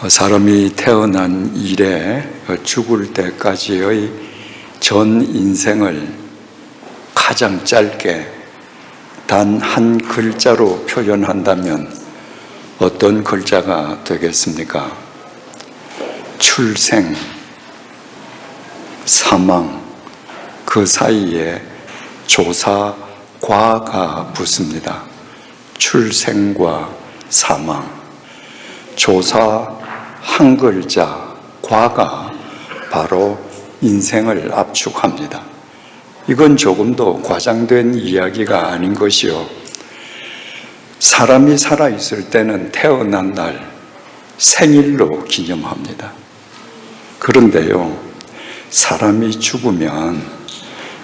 사람이 태어난 이래 죽을 때까지의 전 인생을 가장 짧게 단 한 글자로 표현한다면 어떤 글자가 되겠습니까? 출생, 사망, 그 사이에 조사, 과가 붙습니다. 출생과 사망, 조사 한 글자, 과가 바로 인생을 압축합니다. 이건 조금도 과장된 이야기가 아닌 것이요, 사람이 살아있을 때는 태어난 날 생일로 기념합니다. 그런데요, 사람이 죽으면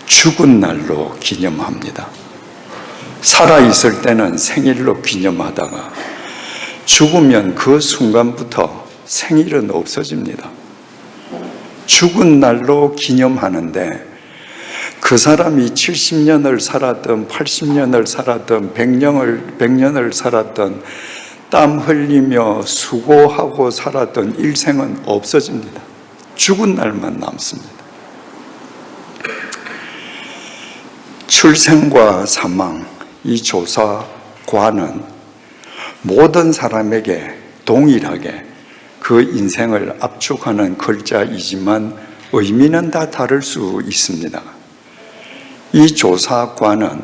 죽은 날로 기념합니다. 살아있을 때는 생일로 기념하다가 죽으면 그 순간부터 생일은 없어집니다. 죽은 날로 기념하는데 그 사람이 70년을 살았던 80년을 살았던 100년을 살았던 땀 흘리며 수고하고 살았던 일생은 없어집니다. 죽은 날만 남습니다. 출생과 사망, 이 조사, 과는 모든 사람에게 동일하게 그 인생을 압축하는 글자이지만 의미는 다 다를 수 있습니다. 이 조사과는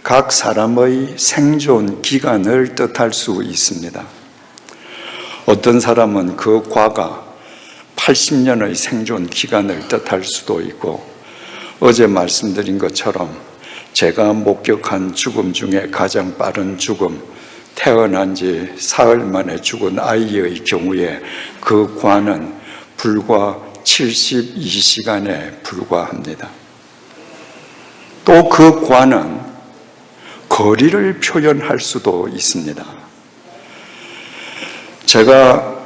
각 사람의 생존 기간을 뜻할 수 있습니다. 어떤 사람은 그 과가 80년의 생존 기간을 뜻할 수도 있고, 어제 말씀드린 것처럼 제가 목격한 죽음 중에 가장 빠른 죽음, 태어난 지 사흘 만에 죽은 아이의 경우에 그 과는 불과 72시간에 불과합니다. 또 그 과는 거리를 표현할 수도 있습니다. 제가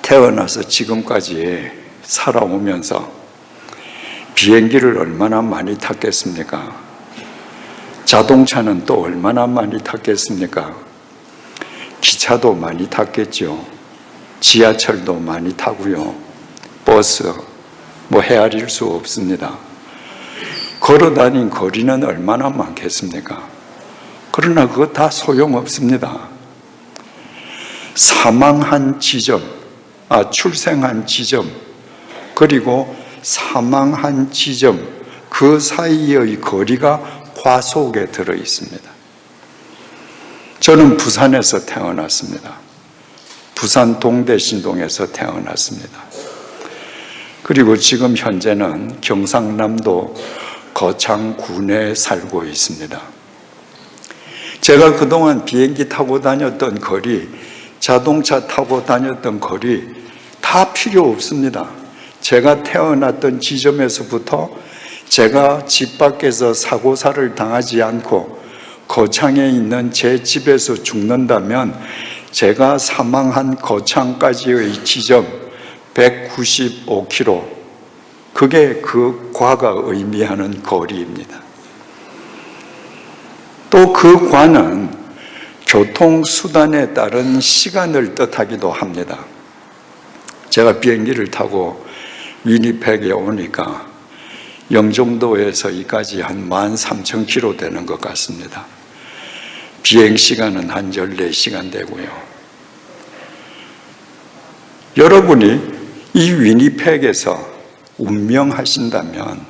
태어나서 지금까지 살아오면서 비행기를 얼마나 많이 탔겠습니까? 자동차는 또 얼마나 많이 탔겠습니까? 기차도 많이 탔겠죠. 지하철도 많이 타고요. 버스, 헤아릴 수 없습니다. 걸어 다닌 거리는 얼마나 많겠습니까? 그러나 그거 다 소용없습니다. 사망한 지점, 출생한 지점, 그리고 사망한 지점, 그 사이의 거리가 과 속에 들어 있습니다. 저는 부산에서 태어났습니다. 부산 동대신동에서 태어났습니다. 그리고 지금 현재는 경상남도 거창군에 살고 있습니다. 제가 그동안 비행기 타고 다녔던 거리, 자동차 타고 다녔던 거리 다 필요 없습니다. 제가 태어났던 지점에서부터 제가 집 밖에서 사고사를 당하지 않고 거창에 있는 제 집에서 죽는다면 제가 사망한 거창까지의 지점 195km, 그게 그 과가 의미하는 거리입니다. 또 그 과는 교통수단에 따른 시간을 뜻하기도 합니다. 제가 비행기를 타고 위니펙에 오니까 영종도에서 여기까지 한 13,000km 되는 것 같습니다. 비행시간은 한 14시간 되고요. 여러분이 이 위니펙에서 운명하신다면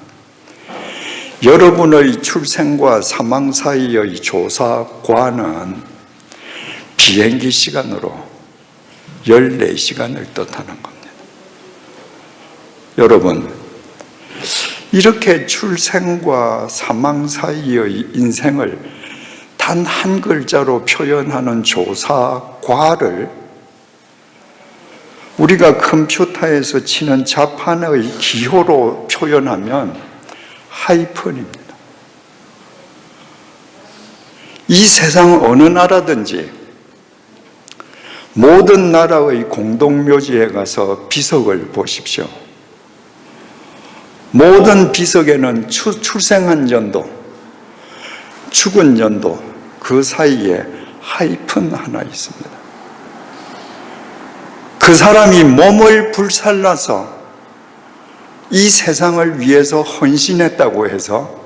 여러분의 출생과 사망 사이의 조사과는 비행기 시간으로 14시간을 뜻하는 겁니다. 여러분, 이렇게 출생과 사망 사이의 인생을 단 한 글자로 표현하는 조사과를 우리가 컴퓨터에서 치는 자판의 기호로 표현하면 하이픈입니다. 이 세상 어느 나라든지 모든 나라의 공동묘지에 가서 비석을 보십시오. 모든 비석에는 출생한 연도, 죽은 연도, 그 사이에 하이픈 하나 있습니다. 그 그 사람이 몸을 불살라서 이 세상을 위해서 헌신했다고 해서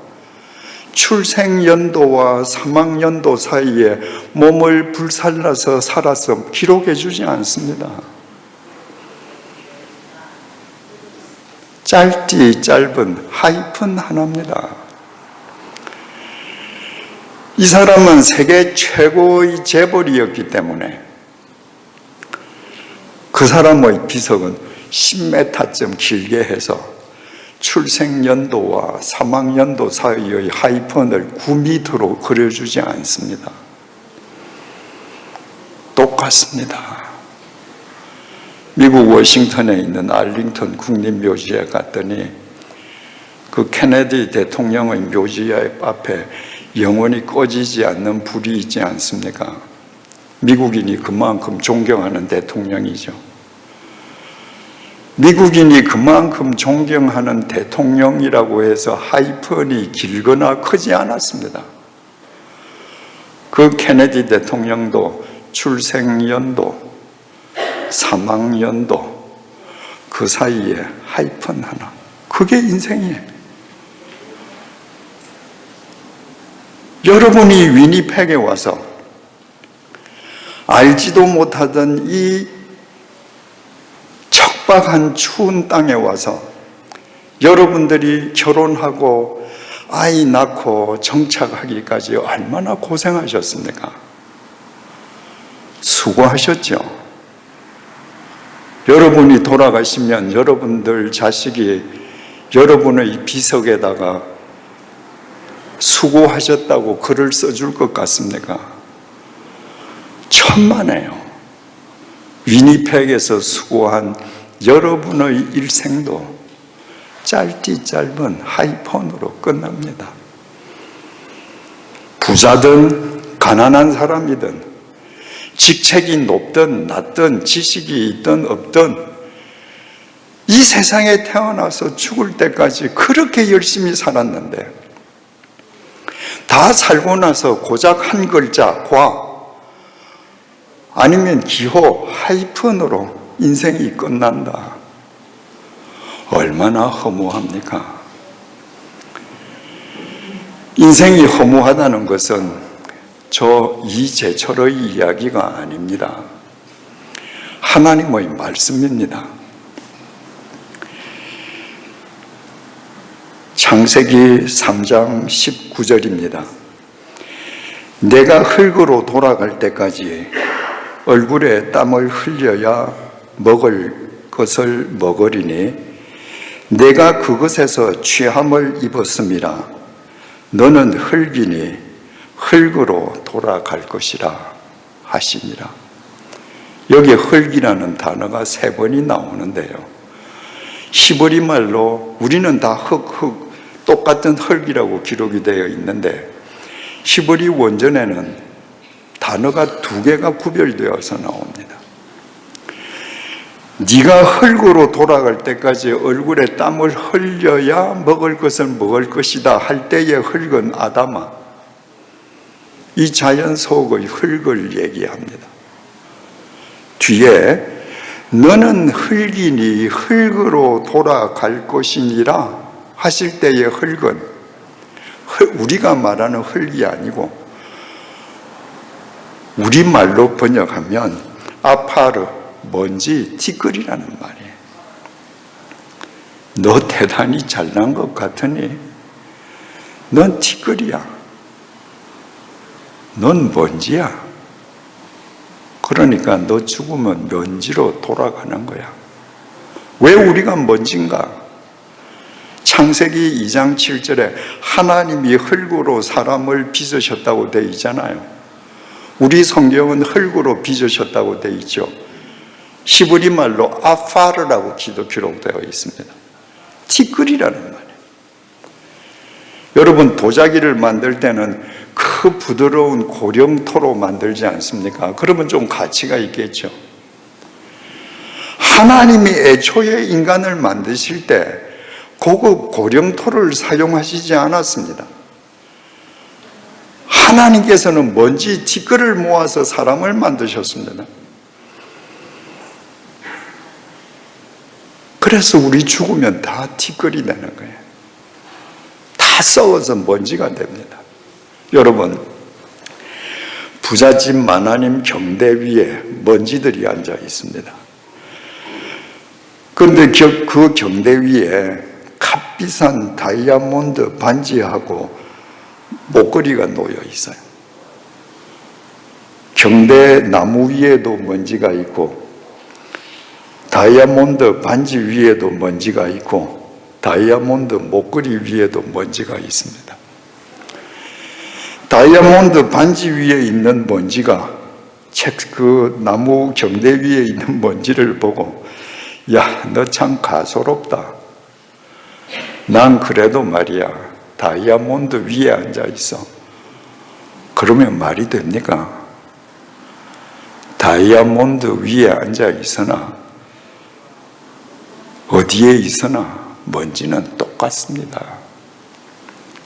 출생연도와 사망연도 사이에 몸을 불살라서 살아서 기록해 주지 않습니다. 짧디 짧은 하이픈 하나입니다. 이 사람은 세계 최고의 재벌이었기 때문에 그 사람의 비석은 10m쯤 길게 해서 출생연도와 사망연도 사이의 하이픈을 9m로 그려주지 않습니다. 똑같습니다. 미국 워싱턴에 있는 알링턴 국립묘지에 갔더니 그 케네디 대통령의 묘지 앞에 영원히 꺼지지 않는 불이 있지 않습니까? 미국인이 그만큼 존경하는 대통령이죠. 미국인이 그만큼 존경하는 대통령이라고 해서 하이픈이 길거나 크지 않았습니다. 그 케네디 대통령도 출생연도, 사망연도 그 사이에 하이픈 하나, 그게 인생이에요. 여러분이 위니펙에 와서 알지도 못하던 이 척박한 추운 땅에 와서 여러분들이 결혼하고 아이 낳고 정착하기까지 얼마나 고생하셨습니까? 수고하셨죠. 여러분이 돌아가시면 여러분들 자식이 여러분의 비석에다가 수고하셨다고 글을 써줄 것 같습니까? 천만에요. 위니펙에서 수고한 여러분의 일생도 짧디 짧은 하이폰으로 끝납니다. 부자든 가난한 사람이든 직책이 높든 낮든 지식이 있든 없든 이 세상에 태어나서 죽을 때까지 그렇게 열심히 살았는데 다 살고 나서 고작 한 글자 과 아니면 기호 하이픈으로 인생이 끝난다. 얼마나 허무합니까? 인생이 허무하다는 것은 저 이재철의 이야기가 아닙니다. 하나님의 말씀입니다. 창세기 3장 19절입니다. 내가 흙으로 돌아갈 때까지 얼굴에 땀을 흘려야 먹을 것을 먹으리니 내가 그것에서 취함을 입었음이라. 너는 흙이니 흙으로 돌아갈 것이라 하시니라. 여기 흙이라는 단어가 3번이 나오는데요. 히브리 말로 우리는 다 흙 똑같은 흙이라고 기록이 되어 있는데 히브리 원전에는 단어가 2개가 구별되어서 나옵니다. 네가 흙으로 돌아갈 때까지 얼굴에 땀을 흘려야 먹을 것을 먹을 것이다 할 때의 흙은 아담아, 이 자연 속의 흙을 얘기합니다. 뒤에 너는 흙이니 흙으로 돌아갈 것이니라 하실 때의 흙은 우리가 말하는 흙이 아니고 우리말로 번역하면 아파르, 먼지, 티끌이라는 말이에요. 너 대단히 잘난 것 같으니 넌 티끌이야. 넌 먼지야. 그러니까 너 죽으면 먼지로 돌아가는 거야. 왜 우리가 먼지인가? 창세기 2장 7절에 하나님이 흙으로 사람을 빚으셨다고 되어 있잖아요. 우리 성경은 흙으로 빚으셨다고 되어 있죠. 히브리 말로 아파르라고 기록되어 있습니다. 티끌이라는 말이에요. 여러분, 도자기를 만들 때는 그 부드러운 고령토로 만들지 않습니까? 그러면 좀 가치가 있겠죠. 하나님이 애초에 인간을 만드실 때 고급 고령토를 사용하시지 않았습니다. 하나님께서는 먼지, 티끌을 모아서 사람을 만드셨습니다. 그래서 우리 죽으면 다 티끌이 되는 거예요. 다 썩어서 먼지가 됩니다. 여러분, 부잣집 마나님 경대 위에 먼지들이 앉아 있습니다. 그런데 그 경대 위에 값비싼 다이아몬드 반지하고 목걸이가 놓여 있어요. 경대 나무 위에도 먼지가 있고, 다이아몬드 반지 위에도 먼지가 있고, 다이아몬드 목걸이 위에도 먼지가 있습니다. 다이아몬드 반지 위에 있는 먼지가 그 나무 경대 위에 있는 먼지를 보고, 야, 너 참 가소롭다. 난 그래도 말이야, 다이아몬드 위에 앉아 있어. 그러면 말이 됩니까? 다이아몬드 위에 앉아 있으나 어디에 있으나 먼지는 똑같습니다.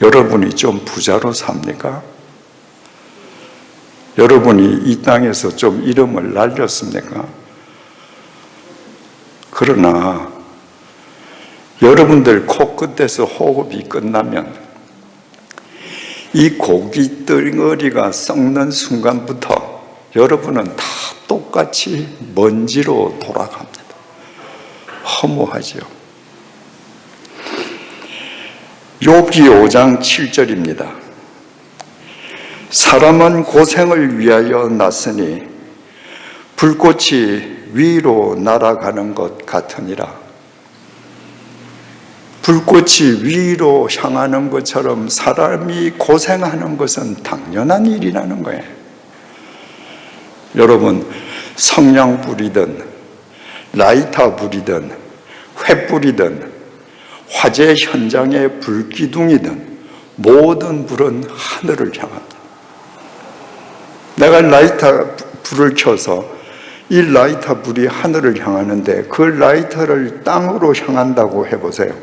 여러분이 좀 부자로 삽니까? 여러분이 이 땅에서 좀 이름을 날렸습니까? 그러나 여러분들 코끝에서 호흡이 끝나면 이 고기 덩어리가 썩는 순간부터 여러분은 다 똑같이 먼지로 돌아갑니다. 허무하죠. 욥기 5장 7절입니다. 사람은 고생을 위하여 났으니 불꽃이 위로 날아가는 것 같으니라. 불꽃이 위로 향하는 것처럼 사람이 고생하는 것은 당연한 일이라는 거예요. 여러분, 성냥 불이든 라이터 불이든 횃불이든 화재 현장의 불기둥이든 모든 불은 하늘을 향합니다. 내가 라이터 불을 켜서 이 라이터 불이 하늘을 향하는데 그 라이터를 땅으로 향한다고 해보세요.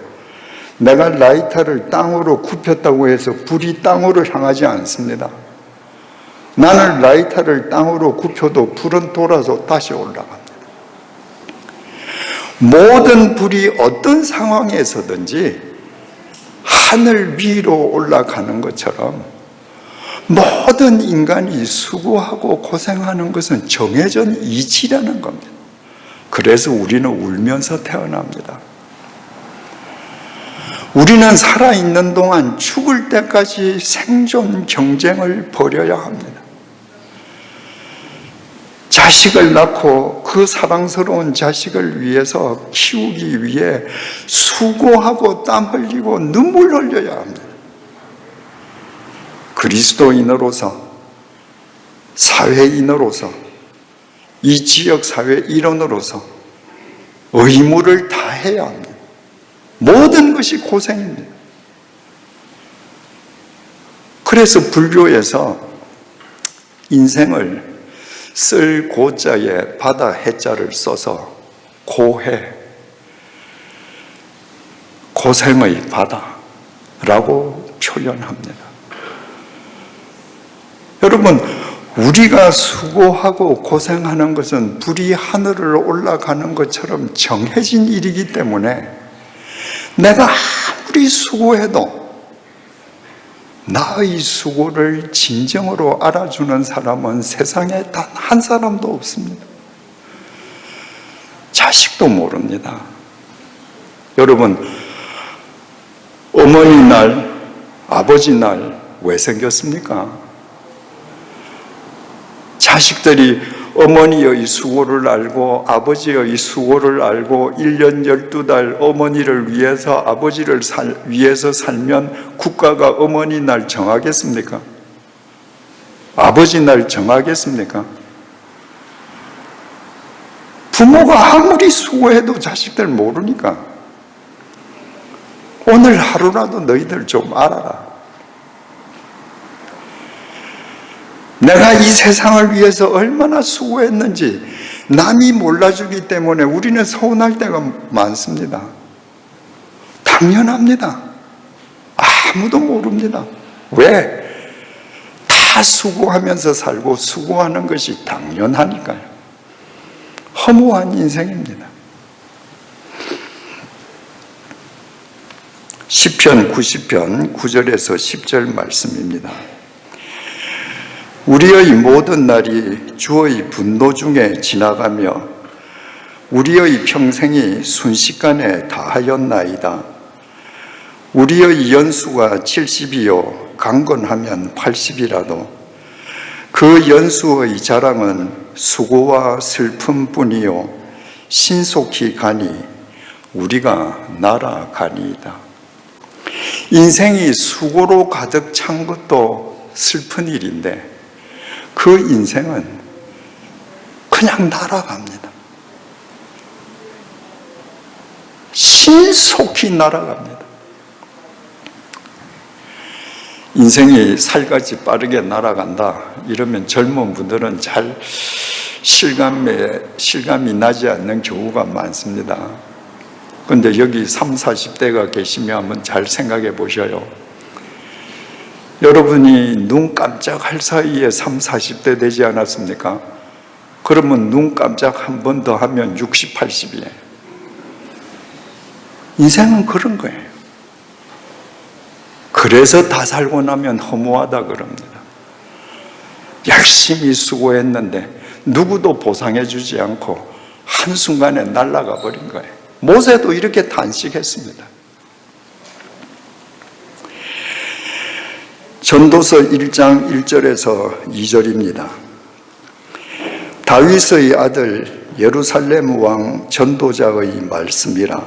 내가 라이터를 땅으로 굽혔다고 해서 불이 땅으로 향하지 않습니다. 나는 라이터를 땅으로 굽혀도 불은 돌아서 다시 올라갑니다. 모든 불이 어떤 상황에서든지 하늘 위로 올라가는 것처럼 모든 인간이 수고하고 고생하는 것은 정해진 이치라는 겁니다. 그래서 우리는 울면서 태어납니다. 우리는 살아있는 동안 죽을 때까지 생존 경쟁을 벌여야 합니다. 자식을 낳고 그 사랑스러운 자식을 위해서 키우기 위해 수고하고 땀 흘리고 눈물 흘려야 합니다. 그리스도인으로서, 사회인으로서, 이 지역 사회 일원으로서 의무를 다해야 합니다. 모든 것이 고생입니다. 그래서 불교에서 인생을 쓸 고자에 바다 해자를 써서 고해, 고생의 바다라고 표현합니다. 여러분, 우리가 수고하고 고생하는 것은 불이 하늘을 올라가는 것처럼 정해진 일이기 때문에 내가 아무리 수고해도 나의 수고를 진정으로 알아주는 사람은 세상에 단 한 사람도 없습니다. 자식도 모릅니다. 여러분, 어머니 날, 아버지 날 왜 생겼습니까? 자식들이 어머니의 수고를 알고 아버지의 수고를 알고 1년 12달 어머니를 위해서 아버지를 위해서 살면 국가가 어머니 날 정하겠습니까? 아버지 날 정하겠습니까? 부모가 아무리 수고해도 자식들 모르니까 오늘 하루라도 너희들 좀 알아라. 내가 이 세상을 위해서 얼마나 수고했는지 남이 몰라주기 때문에 우리는 서운할 때가 많습니다. 당연합니다. 아무도 모릅니다. 왜? 다 수고하면서 살고 수고하는 것이 당연하니까요. 허무한 인생입니다. 시편 90편 9절에서 10절 말씀입니다. 우리의 모든 날이 주의 분노 중에 지나가며 우리의 평생이 순식간에 다하였나이다. 우리의 연수가 70이요 강건하면 80이라도 그 연수의 자랑은 수고와 슬픔뿐이요 신속히 가니 우리가 날아가니이다. 인생이 수고로 가득 찬 것도 슬픈 일인데 그 인생은 그냥 날아갑니다. 신속히 날아갑니다. 인생이 살같이 빠르게 날아간다 이러면 젊은 분들은 잘 실감이 나지 않는 경우가 많습니다. 그런데 여기 30, 40대가 계시면 한번 잘 생각해 보셔요. 여러분이 눈 깜짝할 사이에 30, 40대 되지 않았습니까? 그러면 눈 깜짝 한 번 더 하면 60, 80이에요. 인생은 그런 거예요. 그래서 다 살고 나면 허무하다 그럽니다. 열심히 수고했는데 누구도 보상해 주지 않고 한순간에 날아가 버린 거예요. 모세도 이렇게 탄식했습니다. 전도서 1장 1절에서 2절입니다. 다윗의 아들 예루살렘 왕 전도자의 말씀이라.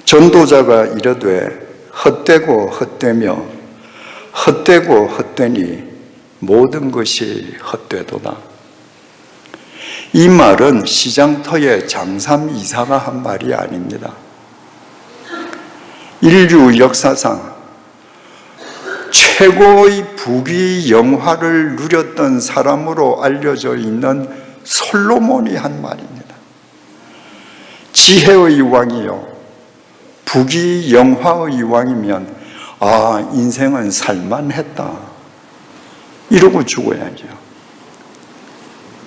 전도자가 이르되 헛되고 헛되며 헛되고 헛되니 모든 것이 헛되도다. 이 말은 시장터의 장삼 이사가 한 말이 아닙니다. 인류 역사상 최고의 부귀 영화를 누렸던 사람으로 알려져 있는 솔로몬이 한 말입니다. 지혜의 왕이요 부귀 영화의 왕이면 인생은 살만했다 이러고 죽어야죠.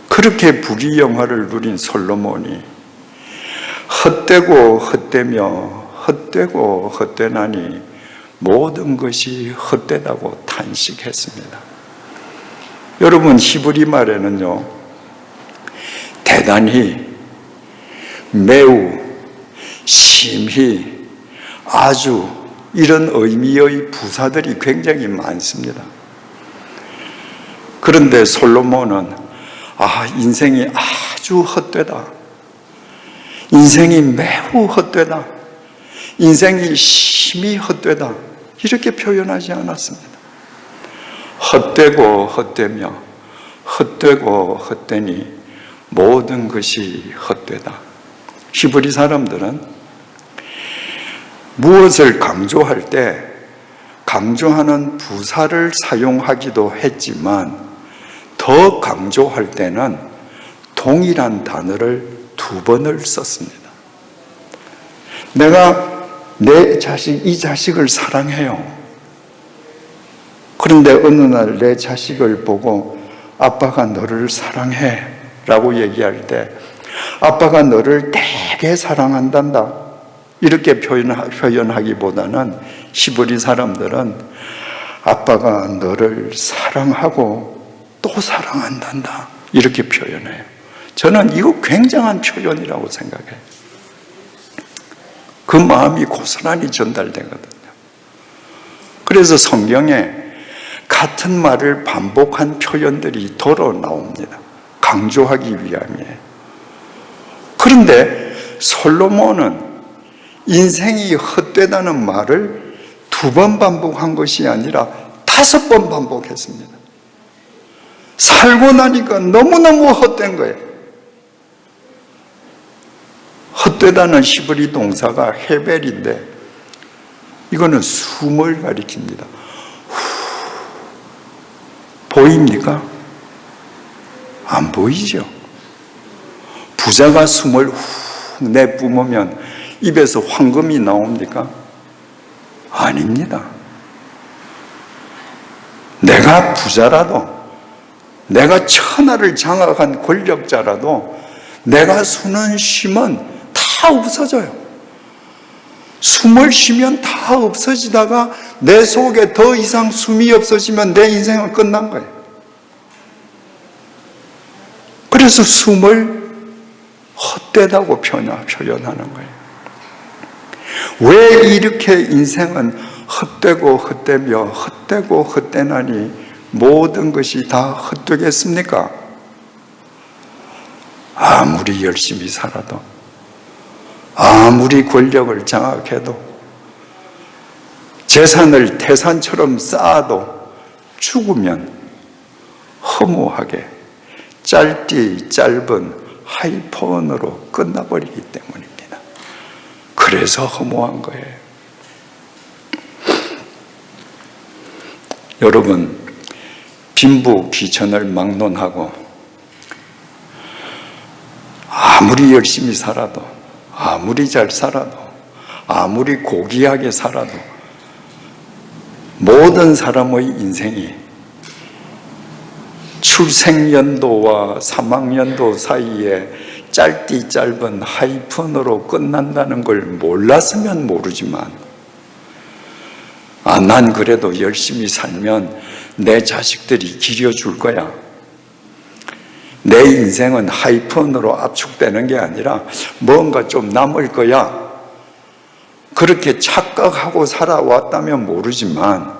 그렇게 부귀 영화를 누린 솔로몬이 헛되고 헛되며 헛되고 헛되나니 모든 것이 헛되다고 탄식했습니다. 여러분 히브리 말에는요 대단히 매우 심히 아주 이런 의미의 부사들이 굉장히 많습니다. 그런데 솔로몬은 인생이 아주 헛되다. 인생이 매우 헛되다. 인생이 심히 헛되다. 이렇게 표현하지 않았습니다. 헛되고 헛되며 헛되고 헛되니 모든 것이 헛되다. 히브리 사람들은 무엇을 강조할 때 강조하는 부사를 사용하기도 했지만 더 강조할 때는 동일한 단어를 2번을 썼습니다. 내가 내 자식, 이 자식을 사랑해요. 그런데 어느 날 내 자식을 보고 아빠가 너를 사랑해 라고 얘기할 때 아빠가 너를 되게 사랑한단다 이렇게 표현하기보다는 히브리 사람들은 아빠가 너를 사랑하고 또 사랑한단다 이렇게 표현해요. 저는 이거 굉장한 표현이라고 생각해요. 그 마음이 고스란히 전달되거든요. 그래서 성경에 같은 말을 반복한 표현들이 도로 나옵니다. 강조하기 위함이에요. 그런데 솔로몬은 인생이 헛되다는 말을 2번 반복한 것이 아니라 5번 반복했습니다. 살고 나니까 너무너무 헛된 거예요. 헛되다는 히브리 동사가 헤벨인데 이거는 숨을 가리킵니다. 보입니까? 안 보이죠? 부자가 숨을 훅 내뿜으면 입에서 황금이 나옵니까? 아닙니다. 내가 부자라도 내가 천하를 장악한 권력자라도 내가 수는 쉼은 다 없어져요. 숨을 쉬면 다 없어지다가 내 속에 더 이상 숨이 없어지면 내 인생은 끝난 거예요. 그래서 숨을 헛되다고 표현하는 거예요. 왜 이렇게 인생은 헛되고 헛되며 헛되고 헛되나니 모든 것이 다 헛되겠습니까? 아무리 열심히 살아도, 아무리 권력을 장악해도, 재산을 태산처럼 쌓아도 죽으면 허무하게 짧디 짧은 하이폰으로 끝나버리기 때문입니다. 그래서 허무한 거예요. 여러분, 빈부 귀천을 막론하고 아무리 열심히 살아도, 아무리 잘 살아도, 아무리 고귀하게 살아도 모든 사람의 인생이 출생연도와 사망연도 사이에 짧디 짧은 하이픈으로 끝난다는 걸 몰랐으면 모르지만, 난 그래도 열심히 살면 내 자식들이 기려줄 거야. 내 인생은 하이픈으로 압축되는 게 아니라 뭔가 좀 남을 거야. 그렇게 착각하고 살아왔다면 모르지만,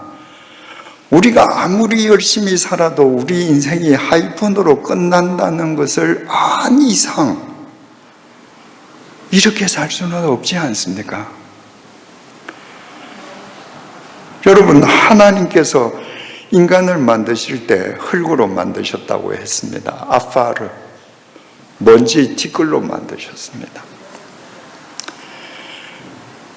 우리가 아무리 열심히 살아도 우리 인생이 하이픈으로 끝난다는 것을 안 이상 이렇게 살 수는 없지 않습니까? 여러분, 하나님께서 인간을 만드실 때 흙으로 만드셨다고 했습니다. 아파르, 먼지 티끌로 만드셨습니다.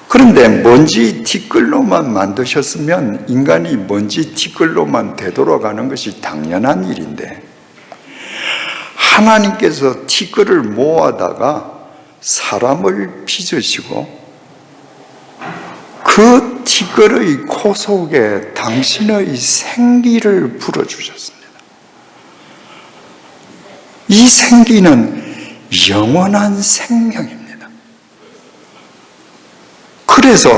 그런데 먼지 티끌로만 만드셨으면 인간이 먼지 티끌로만 되돌아가는 것이 당연한 일인데, 하나님께서 티끌을 모아다가 사람을 빚으시고 그 티끌의 코 속에 당신의 생기를 불어주셨습니다. 이 생기는 영원한 생명입니다. 그래서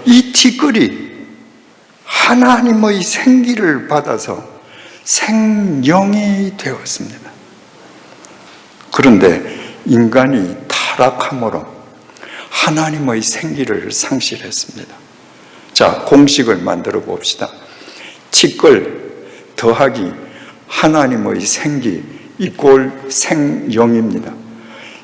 이 티끌이 하나님의 생기를 받아서 생명이 되었습니다. 그런데 인간이 타락함으로 하나님의 생기를 상실했습니다. 자, 공식을 만들어 봅시다. 티끌 더하기 하나님의 생기 이꼴 생명입니다.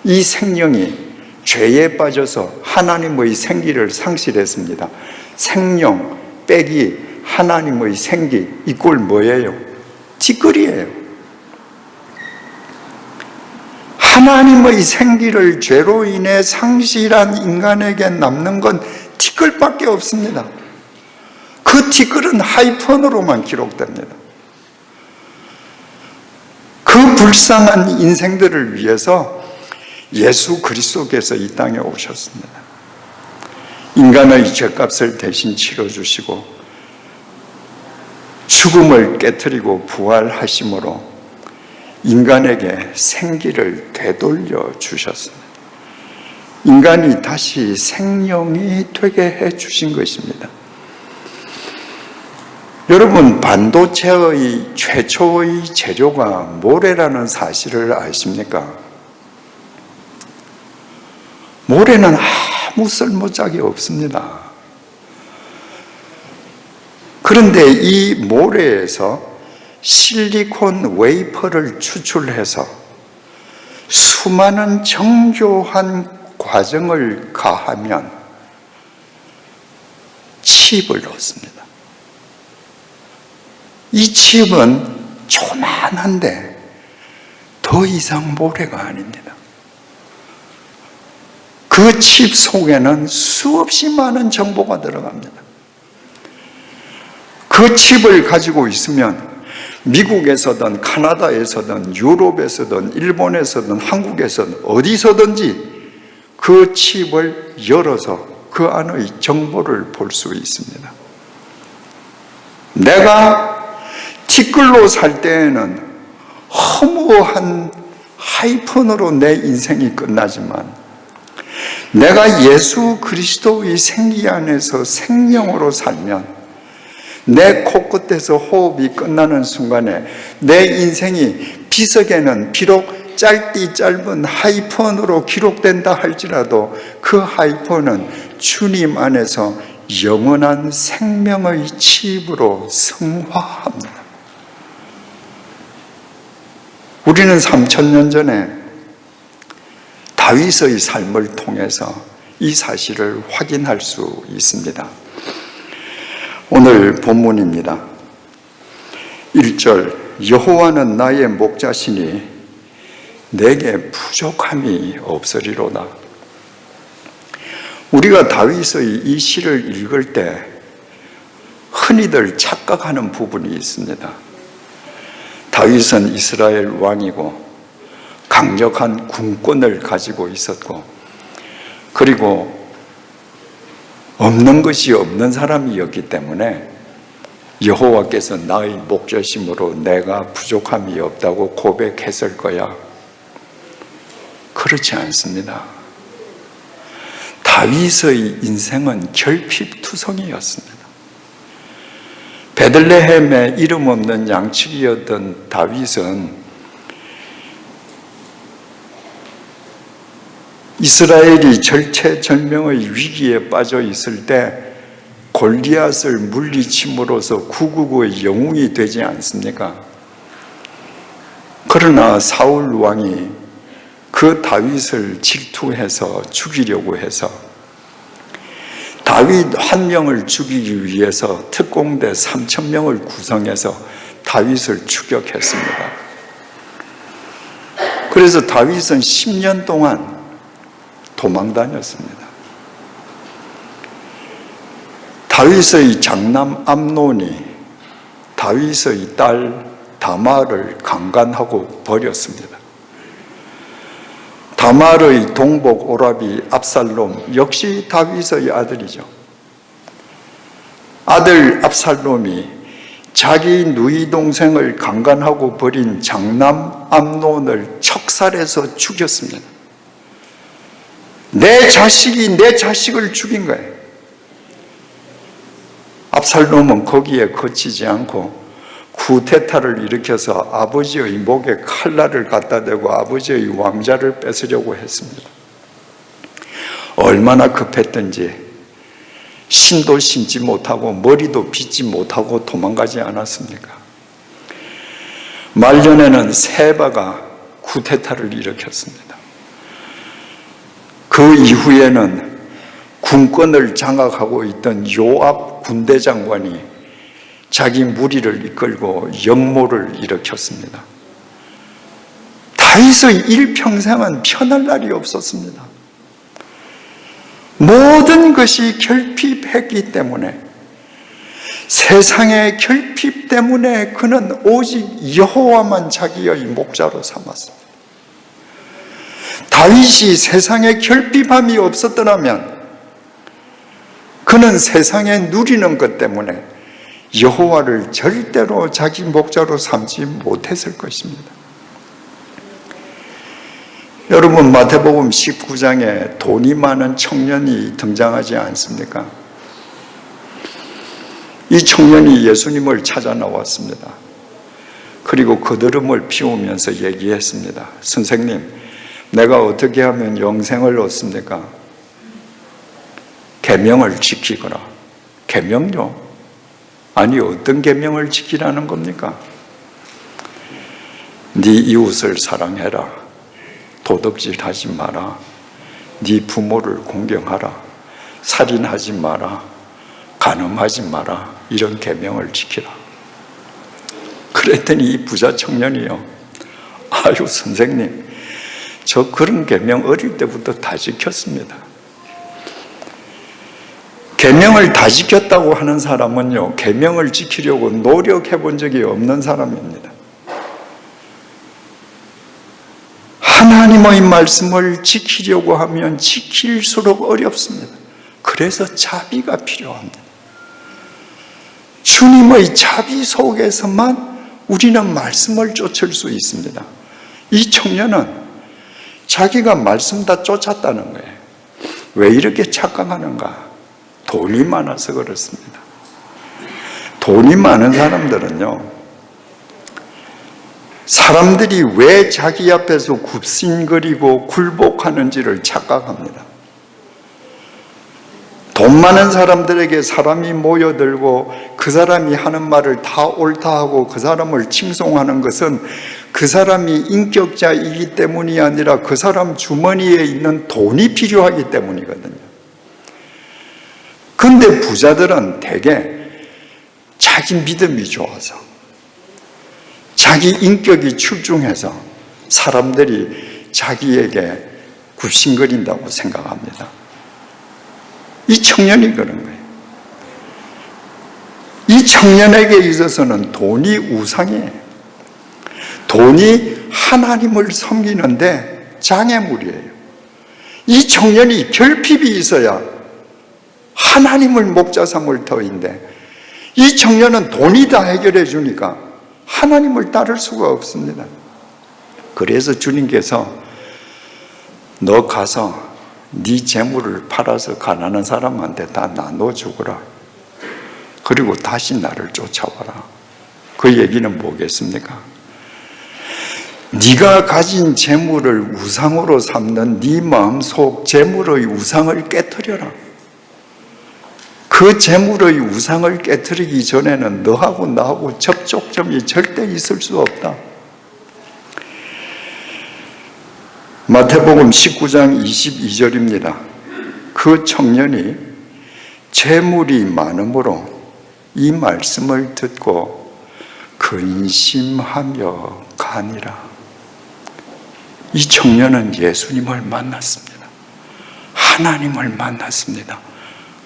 이 생명이 죄에 빠져서 하나님의 생기를 상실했습니다. 생명 빼기 하나님의 생기 이꼴 뭐예요? 티끌이에요. 하나님의 생기를 죄로 인해 상실한 인간에게 남는 건 티끌밖에 없습니다. 그 티끌은 하이픈으로만 기록됩니다. 그 불쌍한 인생들을 위해서 예수 그리스도께서 이 땅에 오셨습니다. 인간의 죄값을 대신 치러주시고 죽음을 깨트리고 부활하심으로 인간에게 생기를 되돌려 주셨습니다. 인간이 다시 생명이 되게 해 주신 것입니다. 여러분, 반도체의 최초의 재료가 모래라는 사실을 아십니까? 모래는 아무 쓸모짝이 없습니다. 그런데 이 모래에서 실리콘 웨이퍼를 추출해서 수많은 정교한 과정을 가하면 칩을 얻습니다. 이 칩은 조그만한데 더 이상 모래가 아닙니다. 그 칩 속에는 수없이 많은 정보가 들어갑니다. 그 칩을 가지고 있으면 미국에서든 카나다에서든 유럽에서든 일본에서든 한국에서든 어디서든지 그 칩을 열어서 그 안의 정보를 볼 수 있습니다. 내가 티끌로 살 때에는 허무한 하이픈으로 내 인생이 끝나지만 내가 예수 그리스도의 생기 안에서 생명으로 살면 내 코끝에서 호흡이 끝나는 순간에 내 인생이 비석에는 비록 짧디 짧은 하이폰으로 기록된다 할지라도 그 하이폰은 주님 안에서 영원한 생명의 칩으로 승화합니다. 우리는 3000년 전에 다윗의 삶을 통해서 이 사실을 확인할 수 있습니다. 오늘 본문입니다. 1절, 여호와는 나의 목자시니 내게 부족함이 없으리로다. 우리가 다윗의 이 시를 읽을 때 흔히들 착각하는 부분이 있습니다. 다윗은 이스라엘 왕이고 강력한 군권을 가지고 있었고, 그리고 없는 것이 없는 사람이었기 때문에 여호와께서 나의 목자심으로 내가 부족함이 없다고 고백했을 거야. 그렇지 않습니다. 다윗의 인생은 결핍투성이었습니다. 베들레헴에 이름 없는 양치기였던 다윗은 이스라엘이 절체절명의 위기에 빠져 있을 때 골리앗을 물리침으로써 구국의 영웅이 되지 않습니까? 그러나 사울 왕이 그 다윗을 질투해서 죽이려고 해서 다윗 한 명을 죽이기 위해서 특공대 3000명을 구성해서 다윗을 추격했습니다. 그래서 다윗은 10년 동안 도망 다녔습니다. 다윗의 장남 암논이 다윗의 딸 다말을 강간하고 버렸습니다. 다말의 동복 오라비 압살롬 역시 다윗의 아들이죠. 아들 압살롬이 자기 누이 동생을 강간하고 버린 장남 암논을 척살해서 죽였습니다. 내 자식이 내 자식을 죽인 거예요. 압살롬은 거기에 그치지 않고 쿠데타를 일으켜서 아버지의 목에 칼날을 갖다 대고 아버지의 왕자를 뺏으려고 했습니다. 얼마나 급했던지 신도 신지 못하고 머리도 빗지 못하고 도망가지 않았습니까? 말년에는 세바가 쿠데타를 일으켰습니다. 그 이후에는 군권을 장악하고 있던 요압 군대 장관이 자기 무리를 이끌고 역모를 일으켰습니다. 다윗의 일평생은 편할 날이 없었습니다. 모든 것이 결핍했기 때문에, 세상의 결핍 때문에 그는 오직 여호와만 자기의 목자로 삼았습니다. 다윗이 세상에 결핍함이 없었더라면 그는 세상에 누리는 것 때문에 여호와를 절대로 자기 목자로 삼지 못했을 것입니다. 여러분, 마태복음 19장에 돈이 많은 청년이 등장하지 않습니까? 이 청년이 예수님을 찾아 나왔습니다. 그리고 거드름을 피우면서 얘기했습니다. 선생님, 내가 어떻게 하면 영생을 얻습니까? 계명을 지키거라. 계명요? 아니, 어떤 계명을 지키라는 겁니까? 네 이웃을 사랑해라. 도둑질하지 마라. 네 부모를 공경하라. 살인하지 마라. 간음하지 마라. 이런 계명을 지키라. 그랬더니 이 부자 청년이요, 아유 선생님, 저 그런 계명 어릴 때부터 다 지켰습니다. 계명을 다 지켰다고 하는 사람은요, 계명을 지키려고 노력해 본 적이 없는 사람입니다. 하나님의 말씀을 지키려고 하면 지킬수록 어렵습니다. 그래서 자비가 필요합니다. 주님의 자비 속에서만 우리는 말씀을 쫓을 수 있습니다. 이 청년은 자기가 말씀 다 쫓았다는 거예요. 왜 이렇게 착각하는가? 돈이 많아서 그렇습니다. 돈이 많은 사람들은요, 사람들이 왜 자기 앞에서 굽신거리고 굴복하는지를 착각합니다. 돈 많은 사람들에게 사람이 모여들고 그 사람이 하는 말을 다 옳다 하고 그 사람을 칭송하는 것은 그 사람이 인격자이기 때문이 아니라 그 사람 주머니에 있는 돈이 필요하기 때문이거든요. 그런데 부자들은 대개 자기 믿음이 좋아서, 자기 인격이 출중해서 사람들이 자기에게 굽신거린다고 생각합니다. 이 청년이 그런 거예요. 이 청년에게 있어서는 돈이 우상이에요. 돈이 하나님을 섬기는데 장애물이에요. 이 청년이 결핍이 있어야 하나님을 목자 삼을 터인데, 이 청년은 돈이 다 해결해 주니까 하나님을 따를 수가 없습니다. 그래서 주님께서 너 가서 네 재물을 팔아서 가난한 사람한테 다 나눠주거라. 그리고 다시 나를 쫓아와라. 그 얘기는 뭐겠습니까? 네가 가진 재물을 우상으로 삼는 네 마음속 재물의 우상을 깨트려라. 그 재물의 우상을 깨트리기 전에는 너하고 나하고 접촉점이 절대 있을 수 없다. 마태복음 19장 22절입니다. 그 청년이 재물이 많음으로 이 말씀을 듣고 근심하며 가니라. 이 청년은 예수님을 만났습니다. 하나님을 만났습니다.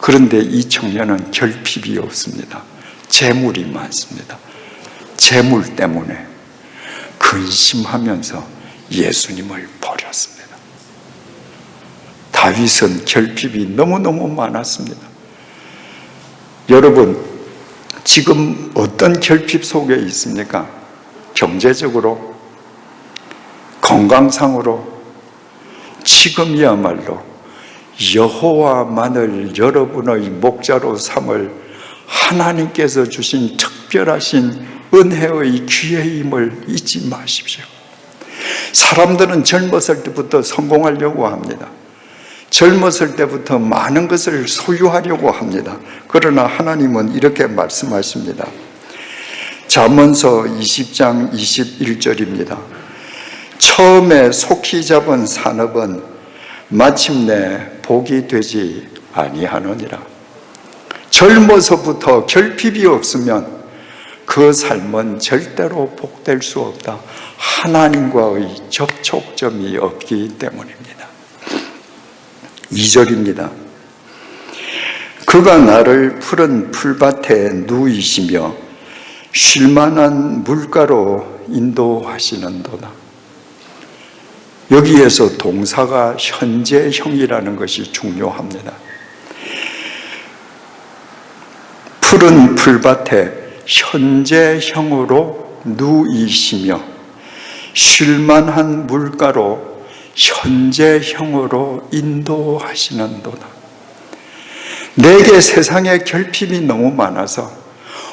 그런데 이 청년은 결핍이 없습니다. 재물이 많습니다. 재물 때문에 근심하면서 예수님을 버렸습니다. 다윗은 결핍이 너무너무 많았습니다. 여러분, 지금 어떤 결핍 속에 있습니까? 경제적으로, 건강상으로. 지금이야말로 여호와만을 여러분의 목자로 삼을 하나님께서 주신 특별하신 은혜의 기회임을 잊지 마십시오. 사람들은 젊었을 때부터 성공하려고 합니다. 젊었을 때부터 많은 것을 소유하려고 합니다. 그러나 하나님은 이렇게 말씀하십니다. 잠언서 20장 21절입니다. 처음에 속히 잡은 산업은 마침내 복이 되지 아니하느니라. 젊어서부터 결핍이 없으면 그 삶은 절대로 복될 수 없다. 하나님과의 접촉점이 없기 때문입니다. 2절입니다. 그가 나를 푸른 풀밭에 누이시며 쉴만한 물가로 인도하시는도다. 여기에서 동사가 현재형이라는 것이 중요합니다. 푸른 풀밭에 현재형으로 누이시며 쉴만한 물가로 현재형으로 인도하시는도다. 내게 세상에 결핍이 너무 많아서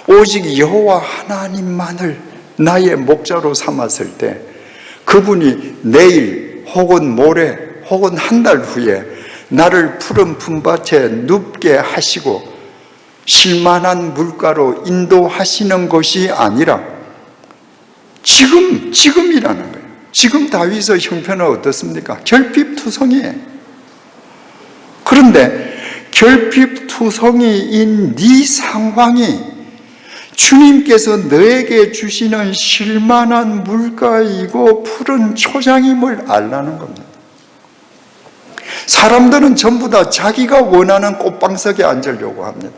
오직 여호와 하나님만을 나의 목자로 삼았을 때 그분이 내일 혹은 모레 혹은 한 달 후에 나를 푸른 품밭에 눕게 하시고 쉴만한 물가로 인도하시는 것이 아니라 지금이라는 거예요. 지금 다윗의 형편은 어떻습니까? 결핍투성이에요. 그런데 결핍투성이인 네 상황이 주님께서 너에게 주시는 쉴만한 물가이고 푸른 초장임을 알라는 겁니다. 사람들은 전부 다 자기가 원하는 꽃방석에 앉으려고 합니다.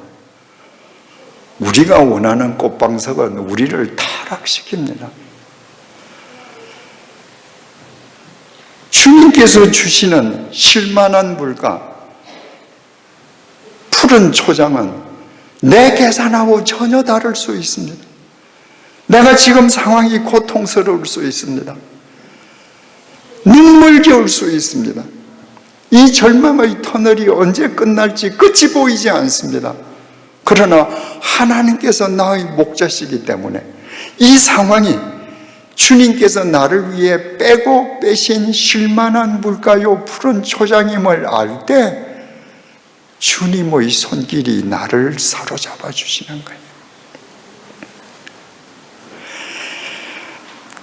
우리가 원하는 꽃방석은 우리를 타락시킵니다. 주님께서 주시는 쉴만한 물가, 푸른 초장은 내 계산하고 전혀 다를 수 있습니다. 내가 지금 상황이 고통스러울 수 있습니다. 눈물겨울 수 있습니다. 이 절망의 터널이 언제 끝날지 끝이 보이지 않습니다. 그러나 하나님께서 나의 목자시기 때문에 이 상황이 주님께서 나를 위해 빼고 빼신 쉴만한 물가요 푸른 초장임을 알 때 주님의 손길이 나를 사로잡아 주시는 거예요.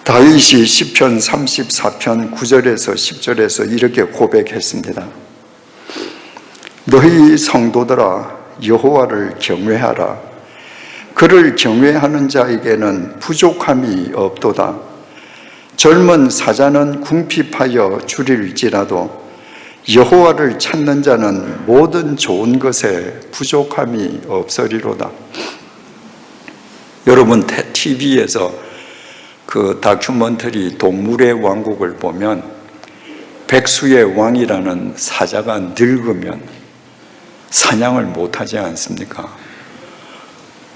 다윗이 시편 34편 9절에서 10절에서 이렇게 고백했습니다. 너희 성도들아 여호와를 경외하라. 그를 경외하는 자에게는 부족함이 없도다. 젊은 사자는 궁핍하여 줄일지라도 여호와를 찾는 자는 모든 좋은 것에 부족함이 없으리로다. 여러분 TV에서 그 다큐멘터리 동물의 왕국을 보면 백수의 왕이라는 사자가 늙으면 사냥을 못하지 않습니까?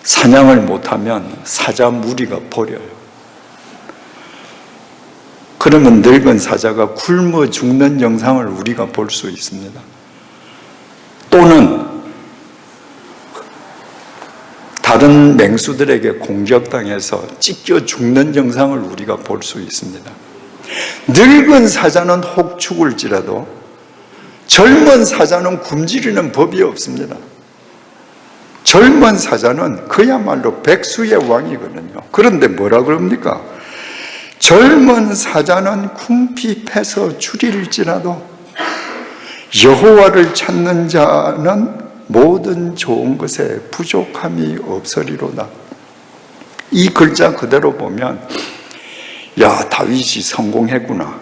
사냥을 못하면 사자 무리가 버려요. 그러면 늙은 사자가 굶어 죽는 영상을 우리가 볼 수 있습니다. 또는 다른 맹수들에게 공격당해서 찢겨 죽는 영상을 우리가 볼 수 있습니다. 늙은 사자는 혹 죽을지라도 젊은 사자는 굶주리는 법이 없습니다. 젊은 사자는 그야말로 백수의 왕이거든요. 그런데 뭐라 그럽니까? 젊은 사자는 궁핍해서 줄일지라도 여호와를 찾는 자는 모든 좋은 것에 부족함이 없으리로다. 이 글자 그대로 보면 야, 다윗이 성공했구나.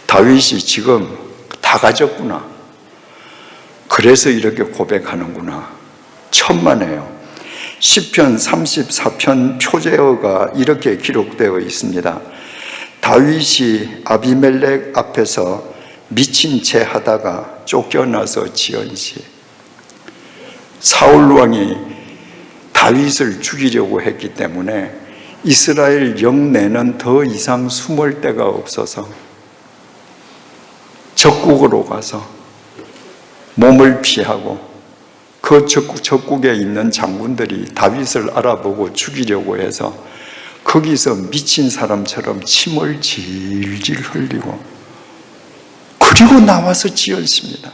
다윗이 지금 다 가졌구나. 그래서 이렇게 고백하는구나. 천만에요. 시편 34편 표제어가 이렇게 기록되어 있습니다. 다윗이 아비멜렉 앞에서 미친 채 하다가 쫓겨나서 지은 시. 사울 왕이 다윗을 죽이려고 했기 때문에 이스라엘 영내는 더 이상 숨을 데가 없어서 적국으로 가서 몸을 피하고 그 적국에 있는 장군들이 다윗을 알아보고 죽이려고 해서 거기서 미친 사람처럼 침을 질질 흘리고 그리고 나와서 지었습니다.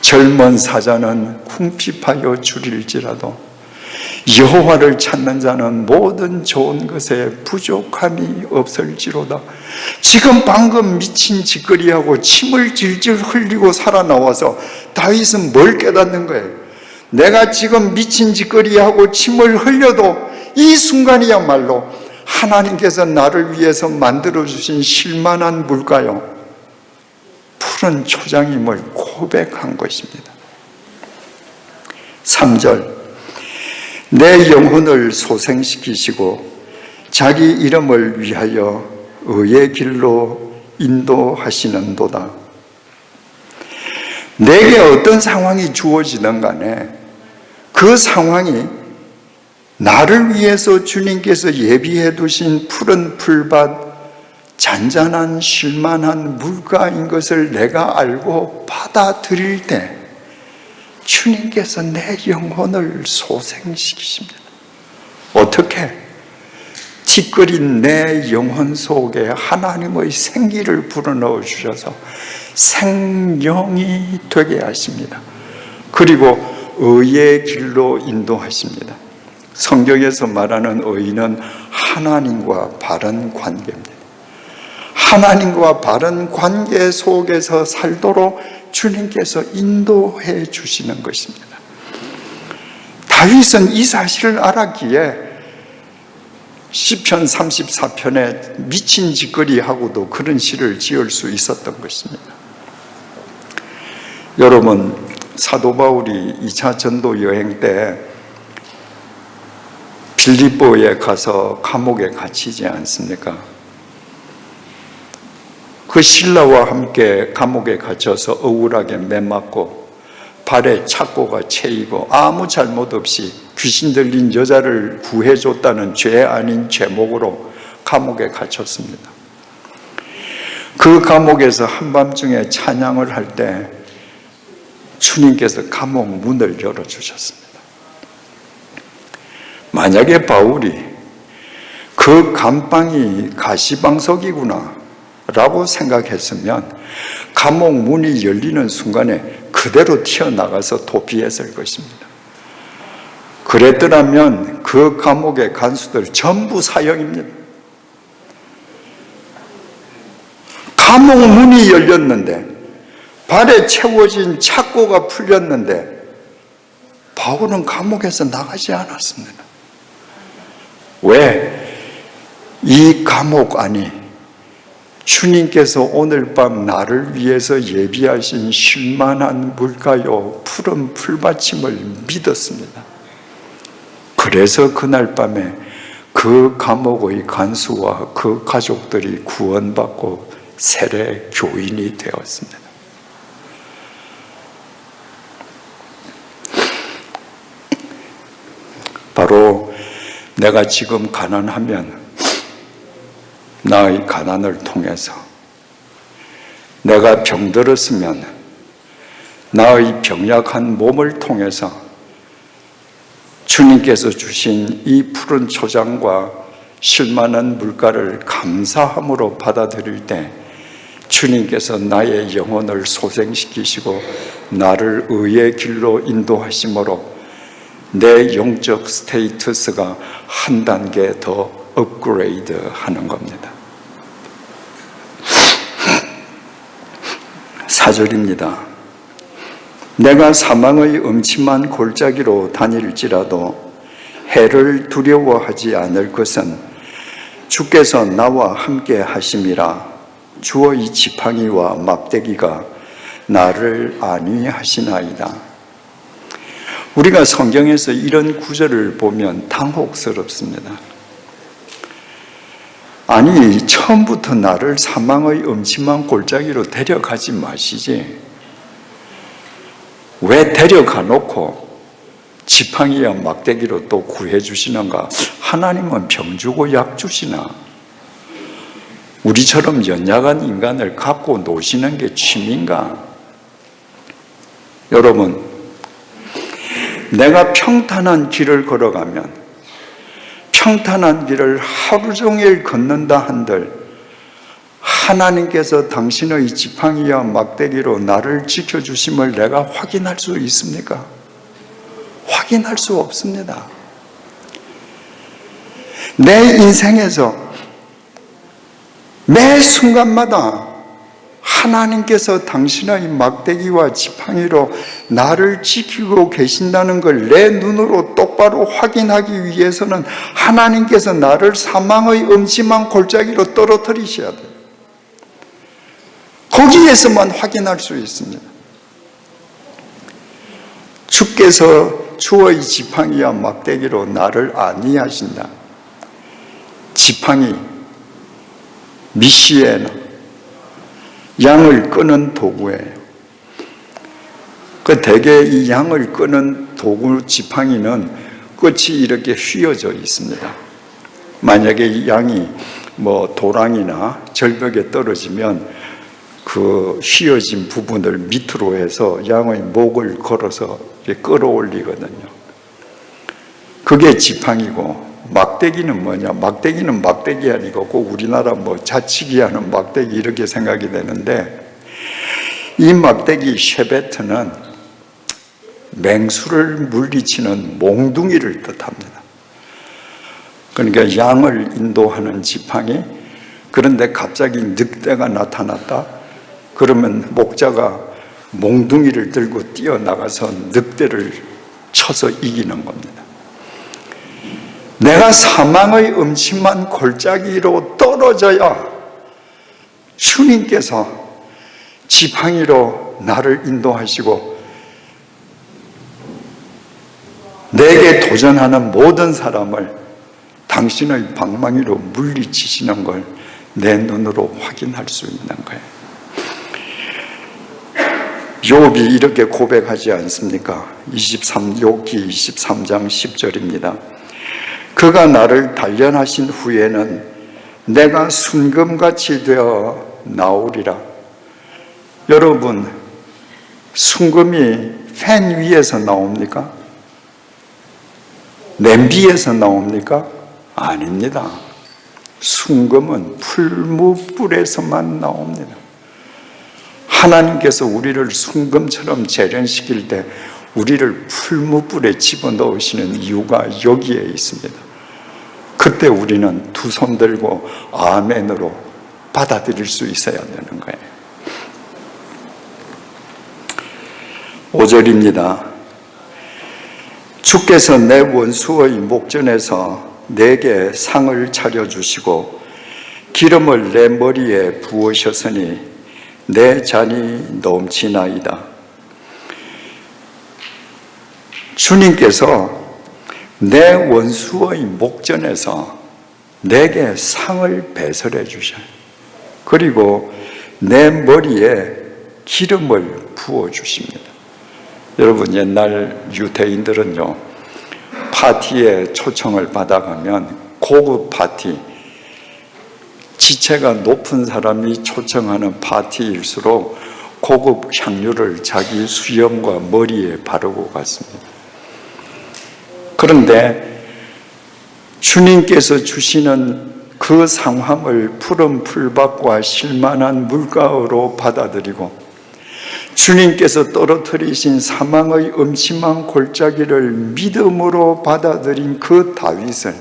젊은 사자는 궁핍하여 줄일지라도 여호와를 찾는 자는 모든 좋은 것에 부족함이 없을지로다. 지금 방금 미친 짓거리하고 침을 질질 흘리고 살아나와서 다윗은 뭘 깨닫는 거예요? 내가 지금 미친 짓거리하고 침을 흘려도 이 순간이야말로 하나님께서 나를 위해서 만들어주신 쉴만한 물가요 푸른 초장임을 고백한 것입니다. 3절 내 영혼을 소생시키시고 자기 이름을 위하여 의의 길로 인도하시는도다. 내게 어떤 상황이 주어지든 간에 그 상황이 나를 위해서 주님께서 예비해 두신 푸른 풀밭 잔잔한 쉴만한 물가인 것을 내가 알고 받아들일 때 주님께서 내 영혼을 소생시키십니다. 어떻게? 티끌인 내 영혼 속에 하나님의 생기를 불어넣어 주셔서 생명이 되게 하십니다. 그리고 의의 길로 인도하십니다. 성경에서 말하는 의는 하나님과 바른 관계입니다. 하나님과 바른 관계 속에서 살도록 주님께서 인도해 주시는 것입니다. 다윗은 이 사실을 알았기에 시편 34편에 미친 짓거리하고도 그런 시를 지을 수 있었던 것입니다. 여러분, 사도 바울이 2차 전도 여행 때 빌립보에 가서 감옥에 갇히지 않습니까? 그 신라와 함께 감옥에 갇혀서 억울하게 매맞고 발에 착고가 채이고 아무 잘못 없이 귀신 들린 여자를 구해줬다는 죄 아닌 죄목으로 감옥에 갇혔습니다. 그 감옥에서 한밤중에 찬양을 할 때 주님께서 감옥 문을 열어주셨습니다. 만약에 바울이 그 감방이 가시방석이구나 라고 생각했으면 감옥 문이 열리는 순간에 그대로 튀어나가서 도피했을 것입니다. 그랬더라면 그 감옥의 간수들 전부 사형입니다. 감옥 문이 열렸는데, 발에 채워진 착고가 풀렸는데 바울은 감옥에서 나가지 않았습니다. 왜? 이 감옥 안이 주님께서 오늘 밤 나를 위해서 예비하신 쉴만한 물가요 푸른 풀받침을 믿었습니다. 그래서 그날 밤에 그 감옥의 간수와 그 가족들이 구원받고 세례 교인이 되었습니다. 바로 내가 지금 가난하면 나의 가난을 통해서, 내가 병들었으면 나의 병약한 몸을 통해서 주님께서 주신 이 푸른 초장과 쉴만한 물가를 감사함으로 받아들일 때 주님께서 나의 영혼을 소생시키시고 나를 의의 길로 인도하심으로 내 영적 스테이터스가 한 단계 더 업그레이드 하는 겁니다. 4절입니다. 내가 사망의 음침한 골짜기로 다닐지라도 해를 두려워하지 않을 것은 주께서 나와 함께 하심이라. 주의 지팡이와 막대기가 나를 안위하시나이다. 우리가 성경에서 이런 구절을 보면 당혹스럽습니다. 아니, 처음부터 나를 사망의 음침한 골짜기로 데려가지 마시지. 왜 데려가 놓고 지팡이와 막대기로 또 구해 주시는가? 하나님은 병 주고 약 주시나? 우리처럼 연약한 인간을 갖고 노시는 게 취미인가? 여러분, 내가 평탄한 길을 걸어가면, 평탄한 길을 하루 종일 걷는다 한들 하나님께서 당신의 지팡이와 막대기로 나를 지켜주심을 내가 확인할 수 있습니까? 확인할 수 없습니다. 내 인생에서 매 순간마다 하나님께서 당신의 막대기와 지팡이로 나를 지키고 계신다는 걸 내 눈으로 똑바로 확인하기 위해서는 하나님께서 나를 사망의 음침한 골짜기로 떨어뜨리셔야 돼요. 거기에서만 확인할 수 있습니다. 주께서 주의 지팡이와 막대기로 나를 안위하신다. 지팡이, 미시에나, 양을 끄는 도구예요. 대개 이 양을 끄는 도구 지팡이는 끝이 이렇게 휘어져 있습니다. 만약에 이 양이 도랑이나 절벽에 떨어지면 그 휘어진 부분을 밑으로 해서 양의 목을 걸어서 끌어올리거든요. 그게 지팡이고, 막대기는 뭐냐? 막대기는 막대기 아니고 꼭 우리나라 자치기 하는 막대기 이렇게 생각이 되는데, 이 막대기 쉐베트는 맹수를 물리치는 몽둥이를 뜻합니다. 그러니까 양을 인도하는 지팡이. 그런데 갑자기 늑대가 나타났다 그러면 목자가 몽둥이를 들고 뛰어나가서 늑대를 쳐서 이기는 겁니다. 내가 사망의 음침한 골짜기로 떨어져야 주님께서 지팡이로 나를 인도하시고 내게 도전하는 모든 사람을 당신의 방망이로 물리치시는 걸 내 눈으로 확인할 수 있는 거예요. 욥이 이렇게 고백하지 않습니까? 욥기 23장 10절입니다. 그가 나를 단련하신 후에는 내가 순금같이 되어 나오리라. 여러분, 순금이 팬 위에서 나옵니까? 냄비에서 나옵니까? 아닙니다. 순금은 풀무불에서만 나옵니다. 하나님께서 우리를 순금처럼 재련시킬 때 우리를 풀무불에 집어넣으시는 이유가 여기에 있습니다. 그때 우리는 두 손 들고 아멘으로 받아들일 수 있어야 되는 거예요. 5절입니다. 주께서 내 원수의 목전에서 내게 상을 차려주시고 기름을 내 머리에 부으셨으니 내 잔이 넘치나이다. 주님께서 내 원수의 목전에서 내게 상을 배설해 주셔요. 그리고 내 머리에 기름을 부어 주십니다. 여러분, 옛날 유대인들은요, 파티에 초청을 받아가면 고급 파티, 지체가 높은 사람이 초청하는 파티일수록 고급 향유를 자기 수염과 머리에 바르고 갔습니다. 그런데 주님께서 주시는 그 상황을 푸른 풀밭과 실만한 물가로 받아들이고 주님께서 떨어뜨리신 사망의 음침한 골짜기를 믿음으로 받아들인 그 다윗을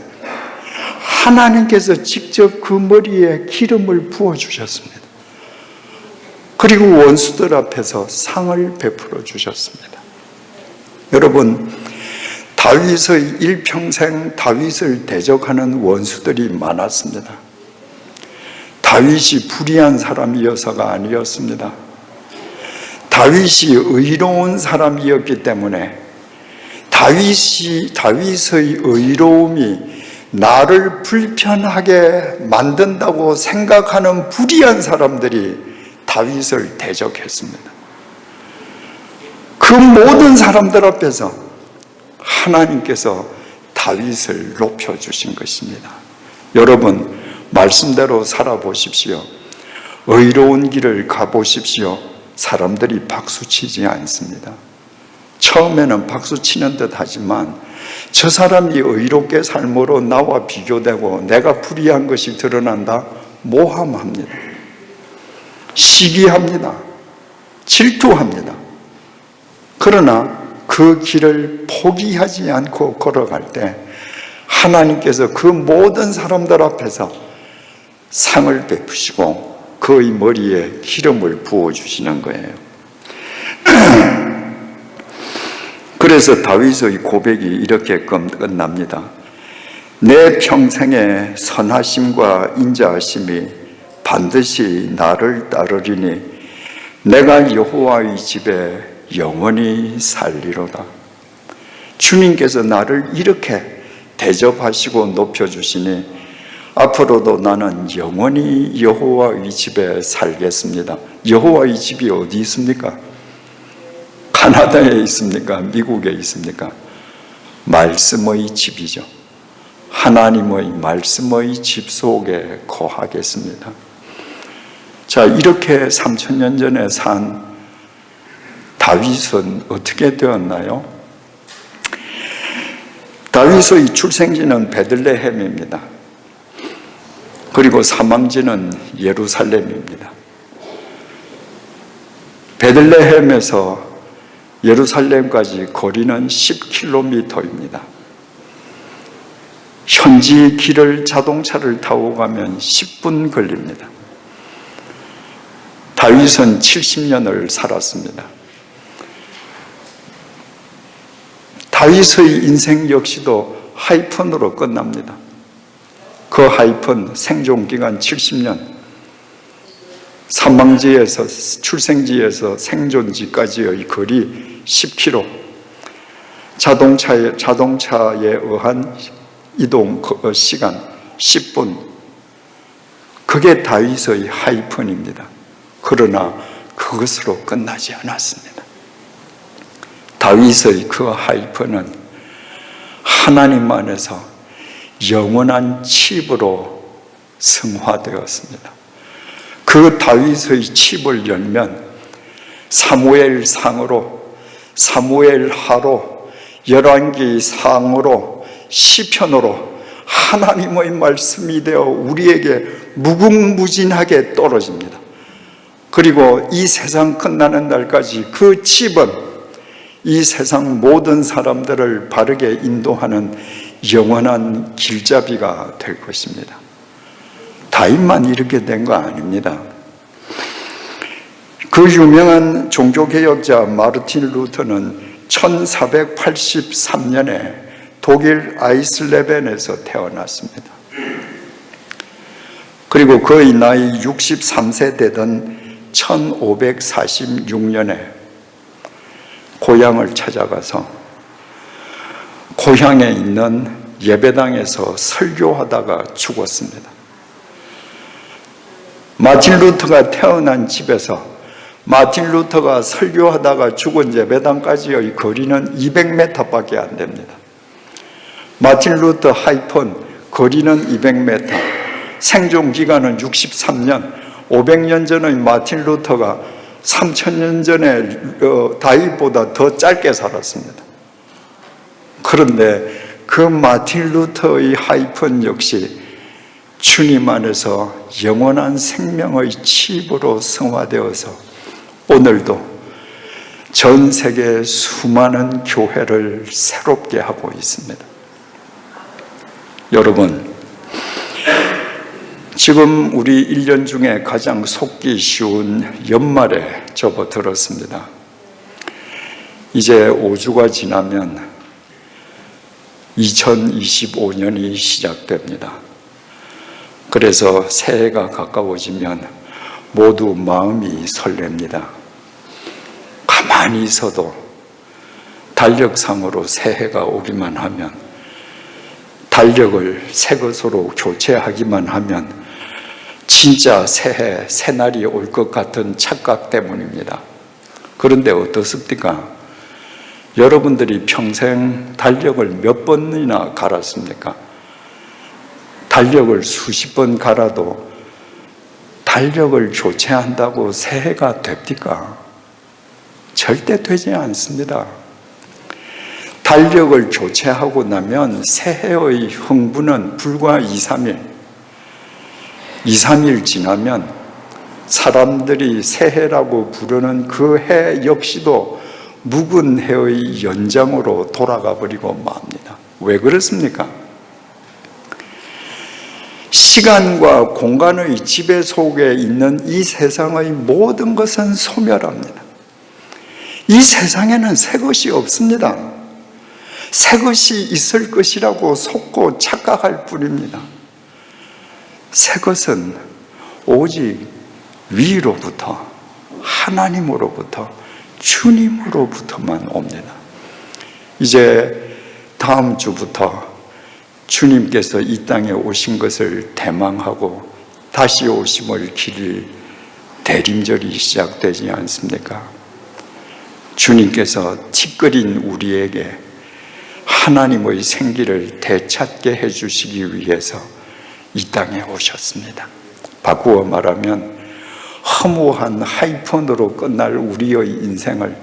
하나님께서 직접 그 머리에 기름을 부어주셨습니다. 그리고 원수들 앞에서 상을 베풀어 주셨습니다. 여러분, 다윗의 일평생 다윗을 대적하는 원수들이 많았습니다. 다윗이 불의한 사람이어서가 아니었습니다. 다윗이 의로운 사람이었기 때문에 다윗의 의로움이 나를 불편하게 만든다고 생각하는 불의한 사람들이 다윗을 대적했습니다. 그 모든 사람들 앞에서 하나님께서 다윗을 높여주신 것입니다. 여러분, 말씀대로 살아보십시오. 의로운 길을 가보십시오. 사람들이 박수치지 않습니다. 처음에는 박수치는 듯 하지만 저 사람이 의롭게 삶으로 나와 비교되고 내가 불의한 것이 드러난다? 모함합니다. 시기합니다. 질투합니다. 그러나 그 길을 포기하지 않고 걸어갈 때 하나님께서 그 모든 사람들 앞에서 상을 베푸시고 그의 머리에 기름을 부어주시는 거예요. 그래서 다윗의 고백이 이렇게 끝납니다. 내 평생의 선하심과 인자하심이 반드시 나를 따르리니 내가 여호와의 집에 영원히 살리로다. 주님께서 나를 이렇게 대접하시고 높여주시니 앞으로도 나는 영원히 여호와의 집에 살겠습니다. 여호와의 집이 어디 있습니까? 가나다에 있습니까? 미국에 있습니까? 말씀의 집이죠. 하나님의 말씀의 집 속에 거하겠습니다. 자, 이렇게 3000년 전에 산 다윗은 어떻게 되었나요? 다윗의 출생지는 베들레헴입니다. 그리고 사망지는 예루살렘입니다. 베들레헴에서 예루살렘까지 거리는 10km입니다. 현지 길을 자동차를 타고 가면 10분 걸립니다. 다윗은 70년을 살았습니다. 다윗의 인생 역시도 하이픈으로 끝납니다. 그 하이픈 생존기간 70년, 사망지에서 출생지에서 생존지까지의 거리 10km, 자동차에 의한 이동 시간 10분, 그게 다윗의 하이픈입니다. 그러나 그것으로 끝나지 않았습니다. 다윗의 그 하이픈은 하나님 안에서 영원한 칩으로 승화되었습니다. 그 그 다윗의 칩을 열면 사무엘 상으로, 사무엘 하로, 열왕기 상으로, 시편으로 하나님의 말씀이 되어 우리에게 무궁무진하게 떨어집니다. 그리고 이 세상 끝나는 날까지 그 칩은 이 세상 모든 사람들을 바르게 인도하는 영원한 길잡이가 될 것입니다. 다윗만 이렇게 된 거 아닙니다. 그 유명한 종교개혁자 마르틴 루터는 1483년에 독일 아이슬레벤에서 태어났습니다. 그리고 그의 나이 63세 되던 1546년에 고향을 찾아가서 고향에 있는 예배당에서 설교하다가 죽었습니다. 마틴 루터가 태어난 집에서 마틴 루터가 설교하다가 죽은 예배당까지의 거리는 200m밖에 안 됩니다. 마틴 루터 하이픈 거리는 200m, 생존 기간은 63년, 500년 전의 마틴 루터가 3000년 전에 다윗보다 더 짧게 살았습니다. 그런데 그 마틴 루터의 하이픈 역시 주님 안에서 영원한 생명의 칩으로 성화되어서 오늘도 전 세계 수많은 교회를 새롭게 하고 있습니다. 여러분, 지금 우리 1년 중에 가장 속기 쉬운 연말에 접어들었습니다. 이제 5주가 지나면 2025년이 시작됩니다. 그래서 새해가 가까워지면 모두 마음이 설렙니다. 가만히 있어도 달력상으로 새해가 오기만 하면, 달력을 새 것으로 교체하기만 하면 진짜 새해, 새날이 올 것 같은 착각 때문입니다. 그런데 어떻습니까? 여러분들이 평생 달력을 몇 번이나 갈았습니까? 달력을 수십 번 갈아도 달력을 교체한다고 새해가 됩니까? 절대 되지 않습니다. 달력을 교체하고 나면 새해의 흥분은 불과 2, 3일 지나면 사람들이 새해라고 부르는 그 해 역시도 묵은 해의 연장으로 돌아가 버리고 맙니다. 왜 그렇습니까? 시간과 공간의 지배 속에 있는 이 세상의 모든 것은 소멸합니다. 이 세상에는 새 것이 없습니다. 새 것이 있을 것이라고 속고 착각할 뿐입니다. 새 것은 오직 위로부터, 하나님으로부터, 주님으로부터만 옵니다. 이제 다음 주부터 주님께서 이 땅에 오신 것을 대망하고 다시 오심을 기릴 대림절이 시작되지 않습니까? 주님께서 티끌인 우리에게 하나님의 생기를 되찾게 해주시기 위해서 이 땅에 오셨습니다. 바꾸어 말하면 허무한 하이픈으로 끝날 우리의 인생을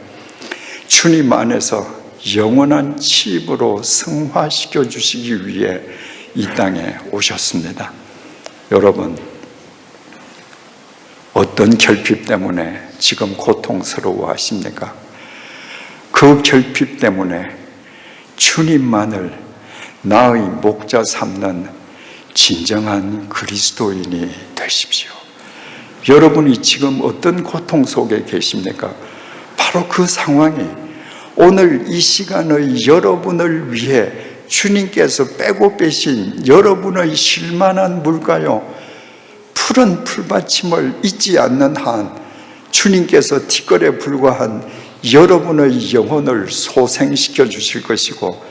주님 안에서 영원한 칩으로 승화시켜 주시기 위해 이 땅에 오셨습니다. 여러분, 어떤 결핍 때문에 지금 고통스러워 하십니까? 그 결핍 때문에 주님만을 나의 목자 삼는 진정한 그리스도인이 되십시오. 여러분이 지금 어떤 고통 속에 계십니까? 바로 그 상황이 오늘 이 시간의 여러분을 위해 주님께서 빼고 빼신 여러분의 쉴만한 물가요, 푸른 풀받침을 잊지 않는 한 주님께서 티끌에 불과한 여러분의 영혼을 소생시켜 주실 것이고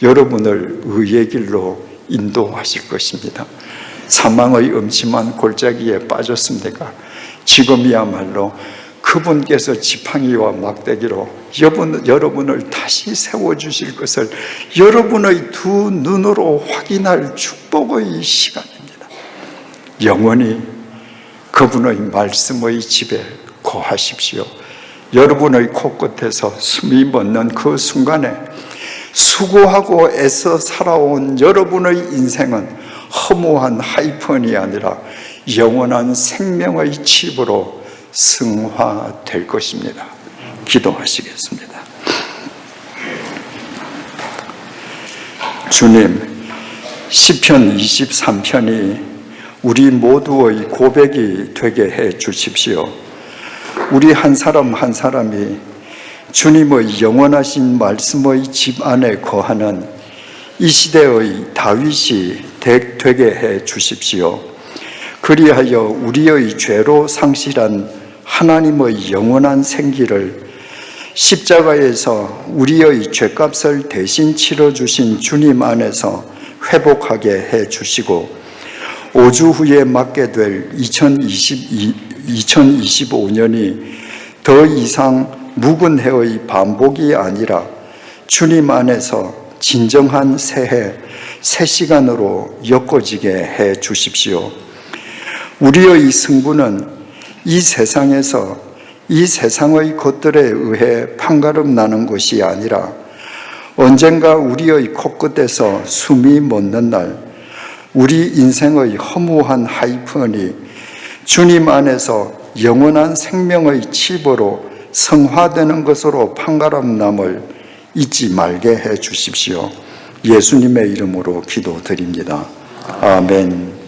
여러분을 의의 길로 인도하실 것입니다. 사망의 음침한 골짜기에 빠졌습니까? 지금이야말로 그분께서 지팡이와 막대기로 여러분을 다시 세워주실 것을 여러분의 두 눈으로 확인할 축복의 시간입니다. 영원히 그분의 말씀의 집에 거하십시오. 여러분의 코끝에서 숨이 멎는 그 순간에 수고하고 애써 살아온 여러분의 인생은 허무한 하이픈이 아니라 영원한 생명의 칩으로 승화될 것입니다. 기도하시겠습니다. 주님, 시편 23편이 우리 모두의 고백이 되게 해 주십시오. 우리 한 사람 한 사람이 주님의 영원하신 말씀의 집 안에 거하는 이 시대의 다윗이 되게 해 주십시오. 그리하여 우리의 죄로 상실한 하나님의 영원한 생기를 십자가에서 우리의 죄값을 대신 치러주신 주님 안에서 회복하게 해 주시고 5주 후에 맞게 될 2025년이 더 이상 묵은 해의 반복이 아니라 주님 안에서 진정한 새해, 새 시간으로 엮어지게 해 주십시오. 우리의 승부는 이 세상에서 이 세상의 것들에 의해 판가름 나는 것이 아니라 언젠가 우리의 코끝에서 숨이 멎는 날 우리 인생의 허무한 하이픈이 주님 안에서 영원한 생명의 칩으로 성화되는 것으로 판가름 남을 잊지 말게 해 주십시오. 예수님의 이름으로 기도드립니다. 아멘.